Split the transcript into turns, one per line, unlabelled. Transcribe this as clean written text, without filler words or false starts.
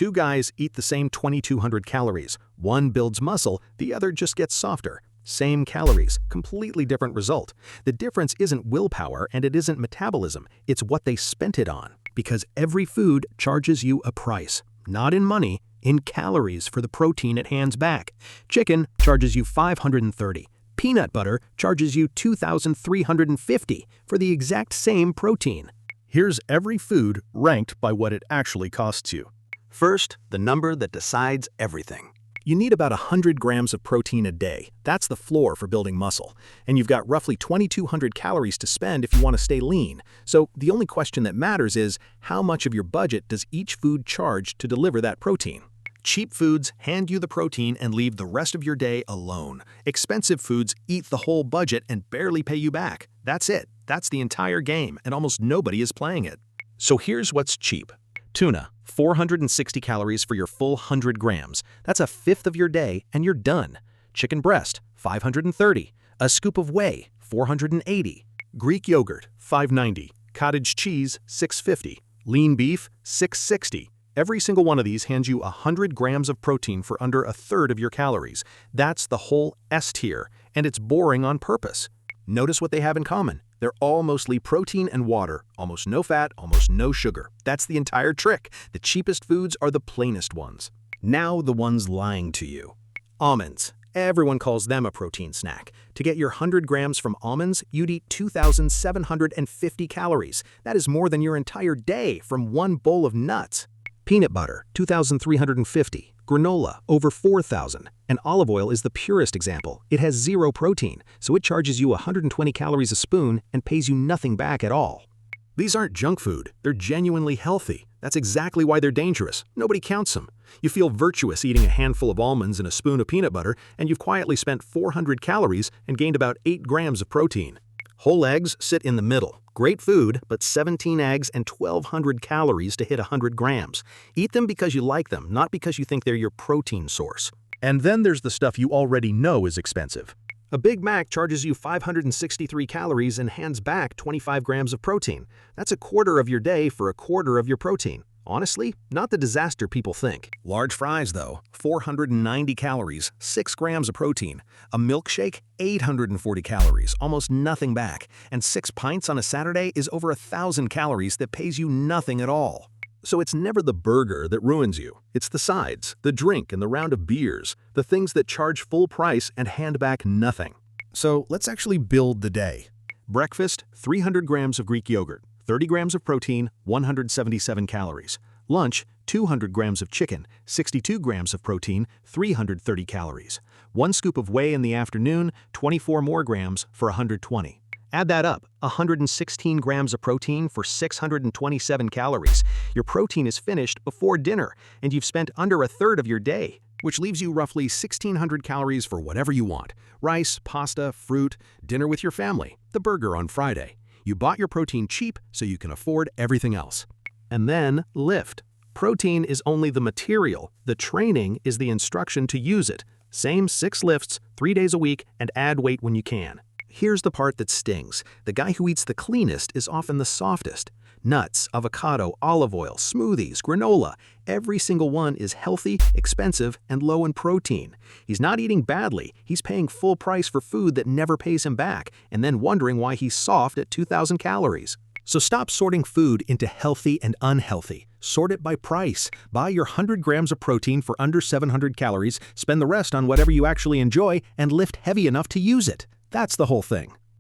Two guys eat the same 2,200 calories. One builds muscle, the other just gets softer. Same calories, completely different result. The difference isn't willpower and it isn't metabolism, it's what they spent it on. Because every food charges you a price. Not in money, in calories for the protein it hands back. Chicken charges you 530. Peanut butter charges you 2,350 for the exact same protein.
Here's every food ranked by what it actually costs you.
First, the number that decides everything. You need about 100 grams of protein a day. That's the floor for building muscle. And you've got roughly 2,200 calories to spend if you want to stay lean. So the only question that matters is, how much of your budget does each food charge to deliver that protein? Cheap foods hand you the protein and leave the rest of your day alone. Expensive foods eat the whole budget and barely pay you back. That's it. That's the entire game, and almost nobody is playing it. So here's what's cheap. Tuna, 460 calories for your full 100 grams. That's a fifth of your day, and you're done. Chicken breast, 530. A scoop of whey, 480. Greek yogurt, 590. Cottage cheese, 650. Lean beef, 660. Every single one of these hands you 100 grams of protein for under a third of your calories. That's the whole S tier, and it's boring on purpose. Notice what they have in common. They're all mostly protein and water, almost no fat, almost no sugar. That's the entire trick. The cheapest foods are the plainest ones. Now the ones lying to you. Almonds. Everyone calls them a protein snack. To get your 100 grams from almonds, you'd eat 2,750 calories. That is more than your entire day from one bowl of nuts. Peanut butter, 2,350. Granola, over 4,000. And olive oil is the purest example. It has zero protein, so it charges you 120 calories a spoon and pays you nothing back at all. These aren't junk food. They're genuinely healthy. That's exactly why they're dangerous. Nobody counts them. You feel virtuous eating a handful of almonds and a spoon of peanut butter, and you've quietly spent 400 calories and gained about 8 grams of protein. Whole eggs sit in the middle. Great food, but 17 eggs and 1,200 calories to hit 100 grams. Eat them because you like them, not because you think they're your protein source.
And then there's the stuff you already know is expensive.
A Big Mac charges you 563 calories and hands back 25 grams of protein. That's a quarter of your day for a quarter of your protein. Honestly, not the disaster people think. Large fries, though, 490 calories, 6 grams of protein. A milkshake, 840 calories, almost nothing back. And 6 pints on a Saturday is over 1,000 calories that pays you nothing at all. So it's never the burger that ruins you. It's the sides, the drink, and the round of beers, the things that charge full price and hand back nothing. So let's actually build the day. Breakfast, 300 grams of Greek yogurt. 30 grams of protein, 177 calories. Lunch, 200 grams of chicken, 62 grams of protein, 330 calories. 1 scoop of whey in the afternoon, 24 more grams for 120. Add that up, 116 grams of protein for 627 calories. Your protein is finished before dinner, and you've spent under a third of your day, which leaves you roughly 1,600 calories for whatever you want. Rice, pasta, fruit, dinner with your family, the burger on Friday. You bought your protein cheap so you can afford everything else. And then lift. Protein is only the material. The training is the instruction to use it. Same 6 lifts, 3 days a week, and add weight when you can. Here's the part that stings. The guy who eats the cleanest is often the softest. Nuts, avocado, olive oil, smoothies, granola. Every single one is healthy, expensive, and low in protein. He's not eating badly. He's paying full price for food that never pays him back, and then wondering why he's soft at 2,000 calories. So stop sorting food into healthy and unhealthy. Sort it by price. Buy your 100 grams of protein for under 700 calories, spend the rest on whatever you actually enjoy, and lift heavy enough to use it. That's the whole thing.